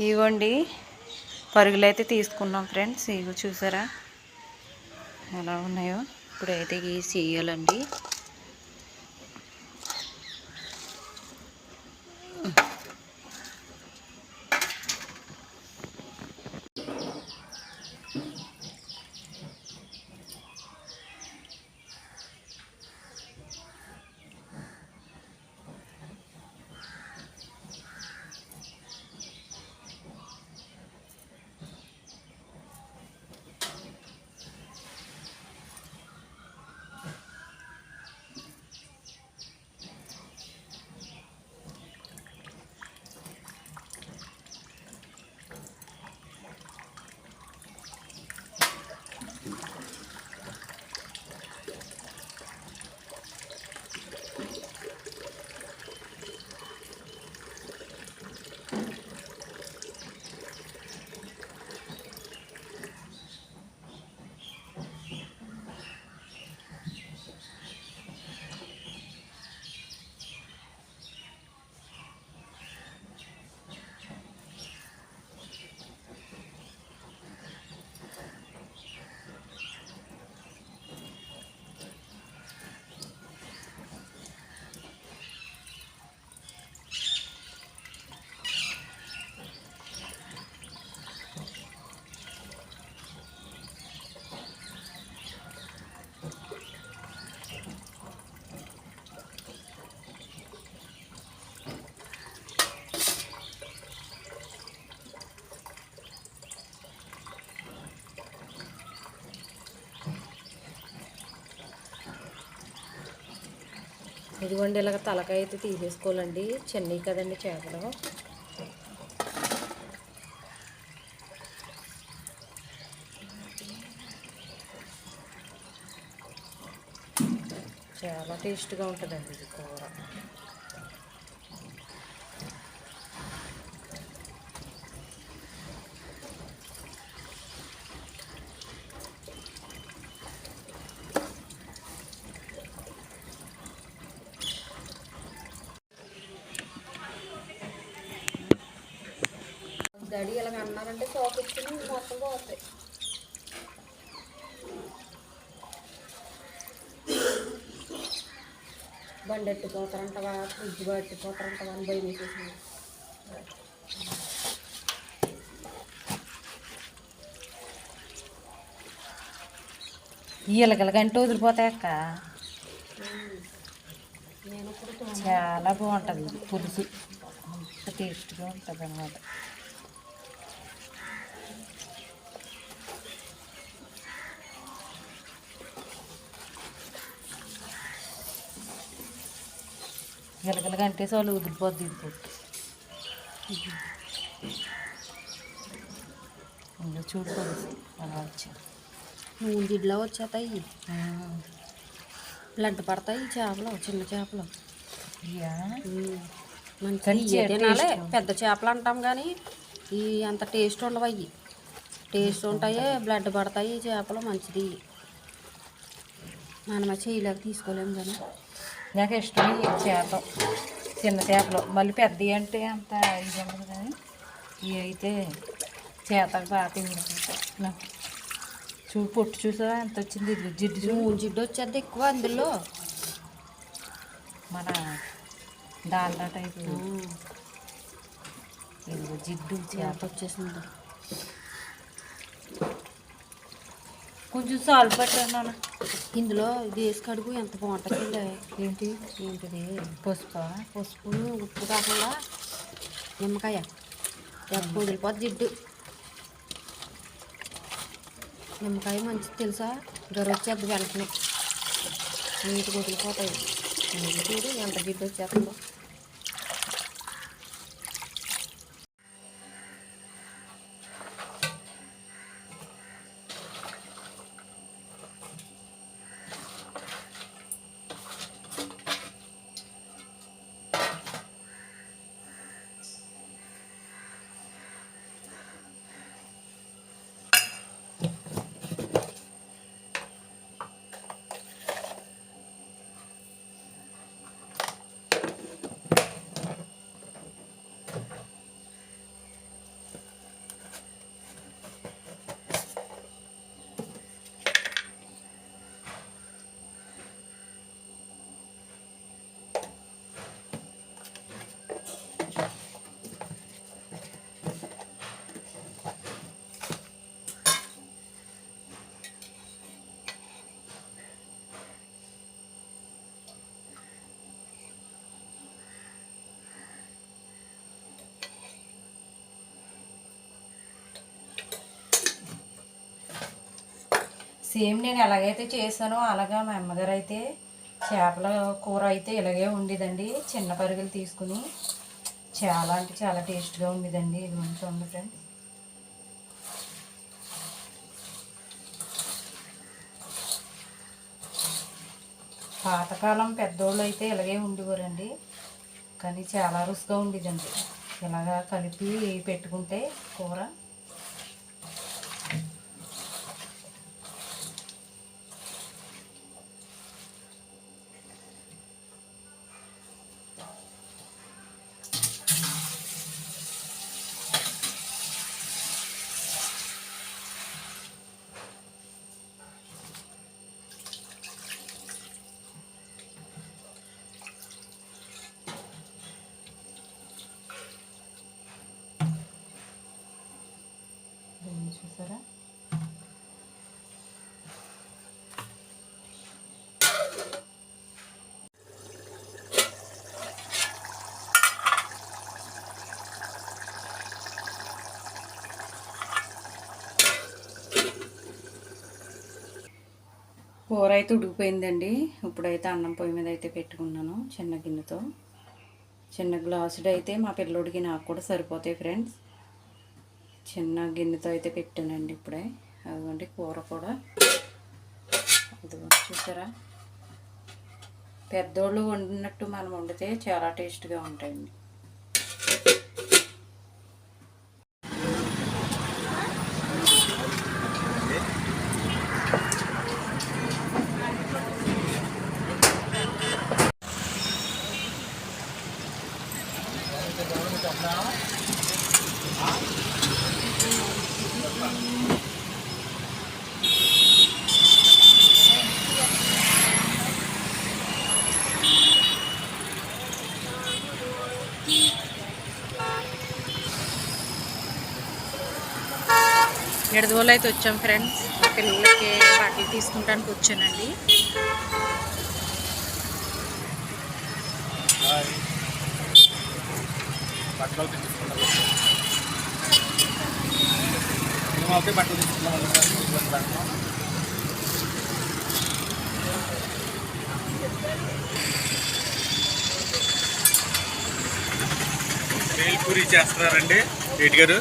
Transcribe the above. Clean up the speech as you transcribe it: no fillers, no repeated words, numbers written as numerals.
ఇవ్వండి పరుగులైతే తీసుకున్నాం ఫ్రెండ్స్. ఇవి చూసారా ఎలా ఉన్నాయో. ఇప్పుడైతే ఇవి చేయాలండి. ఇదిగోండి ఇలాగ తలకాయ అయితే తీసేసుకోవాలండి. చిన్నవి కదండి చేపలు. చాలా టేస్ట్గా ఉంటుందండి ఇది కూర. డాడీ ఇలాగ అన్నారంటే షాక్ ఇచ్చి మొత్తం పోతాయి. బండి ఎట్టిపోతారంటవా, ఫ్రిడ్జ్ పట్టిపోతారంటవా అని భయం వేసేసింది. ఇలాగంటే వదిలిపోతాయి అక్క. చాలా బాగుంటుంది పులుసు, టేస్ట్గా ఉంటుంది అన్నమాట. గిలగలగంటే చాలు వదిలిపోద్ది ఇంకా చూడు పులుసు అలా వచ్చాయి. నూనె జిడ్లా వచ్చేస్తాయి, బ్లడ్ పడతాయి చేపలు, చిన్న చేపలు. మంచిగా తినాలి. పెద్ద చేపలు అంటాం కానీ ఈ అంత టేస్ట్ ఉండవు. అవి టేస్ట్ ఉంటాయి, బ్లడ్ పడతాయి చేపలు. మంచిది మనమే చేయలేక తీసుకోలేము కానీ నాకు ఇష్టం ఈ చేప. చిన్న చేపలు మళ్ళీ పెద్దవి అంటే అంత ఇది ఉండదు కానీ ఇవి అయితే చేతకు బాగా తిండిపోతాయి. నాకు చూడు పొట్టు చూసావా ఎంత వచ్చింది. జిడ్డు వచ్చేది ఎక్కువ అందులో. మన డాల్డా టైపు ఇది జిడ్డు చేప వచ్చేసింది. కొంచెం సాల్ట్ పెట్టాను ఇందులో. ఇది వేసి కడుగు ఎంత బాగుంటుంది. ఏంటిది పసుపు ఉప్పు కాకుండా నిమ్మకాయ వదిలిపోద్ది జిడ్డు. నిమ్మకాయ మంచిది తెలుసా, గొర్రె వచ్చేది వెంటనే నీటికి వదిలిపోతాయి. చూడు ఎంత జిడ్డు వచ్చేస్తుందో. సేమ్ నేను ఎలాగైతే చేశానో అలాగా మా అమ్మగారు అయితే చేపల కూర అయితే ఇలాగే ఉండేదండి. చిన్న పరుగులు తీసుకుని చాలా అంటే చాలా టేస్ట్గా ఉండేదండి. ఇది చూడండి ఫ్రెండ్స్. పాతకాలం పెద్దోళ్ళు అయితే ఇలాగే ఉండేవారండి. కానీ చాలా రుచిగా ఉండేదండి ఇలాగా కలిపి పెట్టుకుంటే కూర. చూసారా, కూర అయితే ఉడికిపోయిందండి. ఇప్పుడైతే అన్నం పొయ్యి మీద అయితే పెట్టుకున్నాను చిన్న గిన్నెతో. చిన్న గ్లాసుడు అయితే మా పిల్లోడికి నాకు కూడా సరిపోతాయి ఫ్రెండ్స్. చిన్న గిన్నెతో అయితే పెట్టానండి ఇప్పుడే. అదిగోండి కూర కూడా అది చూసారా, పెద్దోళ్ళు వండినట్టు మనం వండితే చాలా టేస్ట్గా ఉంటాయండి. ఎడదోళ్ళు అయితే వచ్చాం ఫ్రెండ్స్. మా పిల్లలకి బట్టలు తీసుకుంటానికి వచ్చానండి. బట్టలు పూరి చేస్తున్నారండి రెడ్డి గారు.